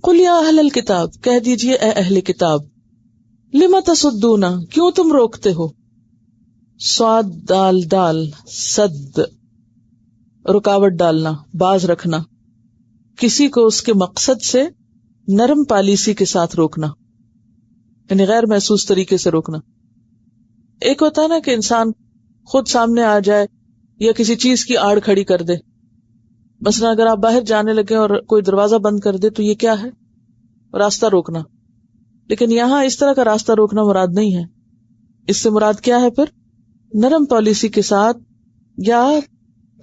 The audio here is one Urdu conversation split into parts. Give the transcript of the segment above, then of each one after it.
قل یا اہل الکتاب، کہہ دیجئے اے اہل کتاب، لم تصدون، کیوں تم روکتے ہو، صاد دال دال، صد رکاوٹ ڈالنا، باز رکھنا، کسی کو اس کے مقصد سے نرم پالیسی کے ساتھ روکنا، یعنی غیر محسوس طریقے سے روکنا. ایک ہوتا ہے نا کہ انسان خود سامنے آ جائے یا کسی چیز کی آڑ کھڑی کر دے. مثلا اگر آپ باہر جانے لگے اور کوئی دروازہ بند کر دے تو یہ کیا ہے؟ راستہ روکنا. لیکن یہاں اس طرح کا راستہ روکنا مراد نہیں ہے. اس سے مراد کیا ہے پھر؟ نرم پالیسی کے ساتھ یا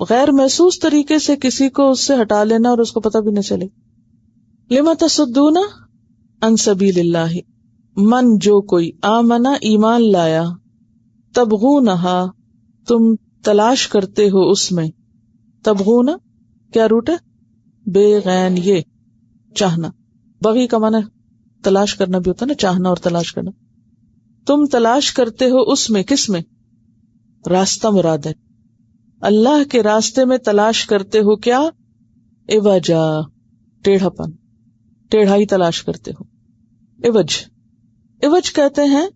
غیر محسوس طریقے سے کسی کو اس سے ہٹا لینا اور اس کو پتہ بھی نہ چلے. لما تصدون عن سبیل اللہ، من جو کوئی، آمنا ایمان لایا، تبغونہا تم تلاش کرتے ہو اس میں، تبغونا کیا روٹ ہے؟ بے غین یہ چاہنا. بغی کا معنی تلاش کرنا بھی ہوتا ہے نا، چاہنا اور تلاش کرنا. تم تلاش کرتے ہو اس میں، کس میں؟ راستہ مراد ہے. اللہ کے راستے میں تلاش کرتے ہو کیا؟ عوجا، ٹیڑھا پن، ٹیڑھائی تلاش کرتے ہو. عوج، عوج کہتے ہیں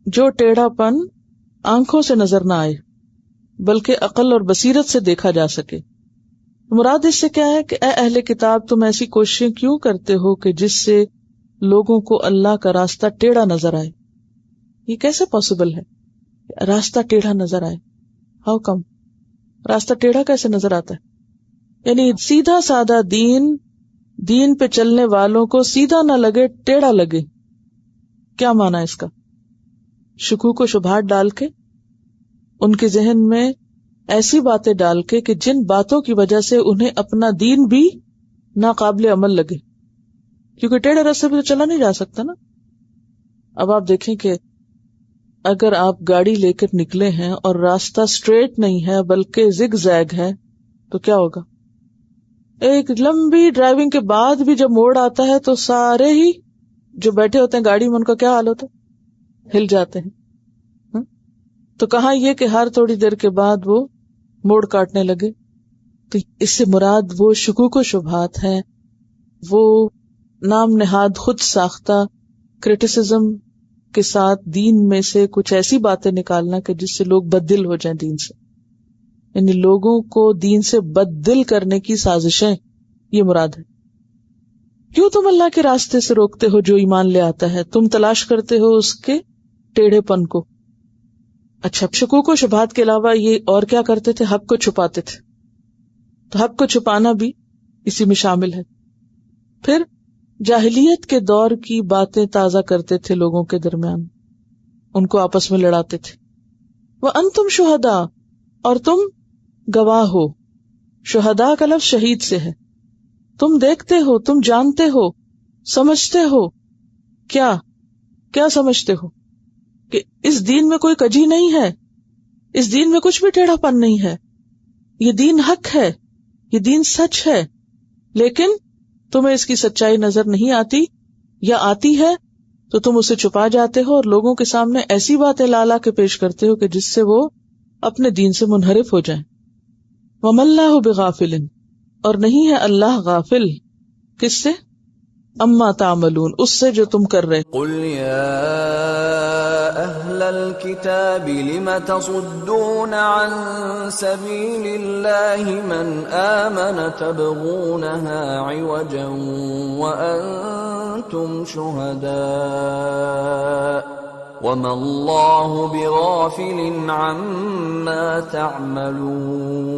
جو ٹیڑھا پن آنکھوں سے نظر نہ آئے بلکہ عقل اور بصیرت سے دیکھا جا سکے. مراد اس سے کیا ہے کہ اے اہل کتاب، تم ایسی کوششیں کیوں کرتے ہو کہ جس سے لوگوں کو اللہ کا راستہ ٹیڑھا نظر آئے؟ یہ کیسے پاسبل ہے راستہ ٹیڑھا نظر آئے؟ How come? راستہ ٹیڑھا کیسے نظر آتا ہے؟ یعنی سیدھا سادہ دین پہ چلنے والوں کو سیدھا نہ لگے، ٹیڑھا لگے. کیا معنی ہے اس کا؟ شکوک و شبہات ڈال کے، ان کے ذہن میں ایسی باتیں ڈال کے کہ جن باتوں کی وجہ سے انہیں اپنا دین بھی ناقابل عمل لگے، کیونکہ ٹیڑھے راستے پہ تو چلا نہیں جا سکتا نا. اب آپ دیکھیں کہ اگر آپ گاڑی لے کر نکلے ہیں اور راستہ اسٹریٹ نہیں ہے بلکہ زگ زیگ ہے تو کیا ہوگا؟ ایک لمبی ڈرائیونگ کے بعد بھی جب موڑ آتا ہے تو سارے ہی جو بیٹھے ہوتے ہیں گاڑی میں ان کا کیا حال ہوتا ہے؟ ہل جاتے ہیں. تو کہاں یہ کہ ہر تھوڑی دیر کے بعد وہ موڑ کاٹنے لگے. تو اس سے مراد وہ شکوک و شبہات ہیں، وہ نام نہاد خود ساختہ کرٹیسزم کے ساتھ دین میں سے کچھ ایسی باتیں نکالنا کہ جس سے لوگ بددل ہو جائیں دین سے. یعنی لوگوں کو دین سے بددل کرنے کی سازشیں، یہ مراد ہے. کیوں تم اللہ کے راستے سے روکتے ہو جو ایمان لے آتا ہے؟ تم تلاش کرتے ہو اس کے ٹیڑھے پن کو. اچھا، شکوک و شبہات کے علاوہ یہ اور کیا کرتے تھے؟ حق کو چھپاتے تھے. تو حق کو چھپانا بھی اسی میں شامل ہے. پھر جاہلیت کے دور کی باتیں تازہ کرتے تھے لوگوں کے درمیان، ان کو آپس میں لڑاتے تھے. وَأَنْتُمْ شُهَدَاء، اور تم گواہ ہو. شہداء کا لفظ شہید سے ہے. تم دیکھتے ہو، تم جانتے ہو، سمجھتے ہو. کیا سمجھتے ہو؟ کہ اس دین میں کوئی کجی نہیں ہے، اس دین میں کچھ بھی ٹیڑھا پن نہیں ہے، یہ دین حق ہے، یہ دین سچ ہے. لیکن تمہیں اس کی سچائی نظر نہیں آتی، یا آتی ہے تو تم اسے چھپا جاتے ہو اور لوگوں کے سامنے ایسی باتیں لا کے پیش کرتے ہو کہ جس سے وہ اپنے دین سے منحرف ہو جائیں. وَمَا اللَّهُ بِغَافِلٍ، اور نہیں ہے اللہ غافل، کس سے؟ اما تعملون، اس سے جو تم کر رہے. قل یا اہل الکتاب لم تصدون عن سبیل اللہ من آمن تبغونها عوجا وانتم شہداء وما اللہ بغافل عما تعملون.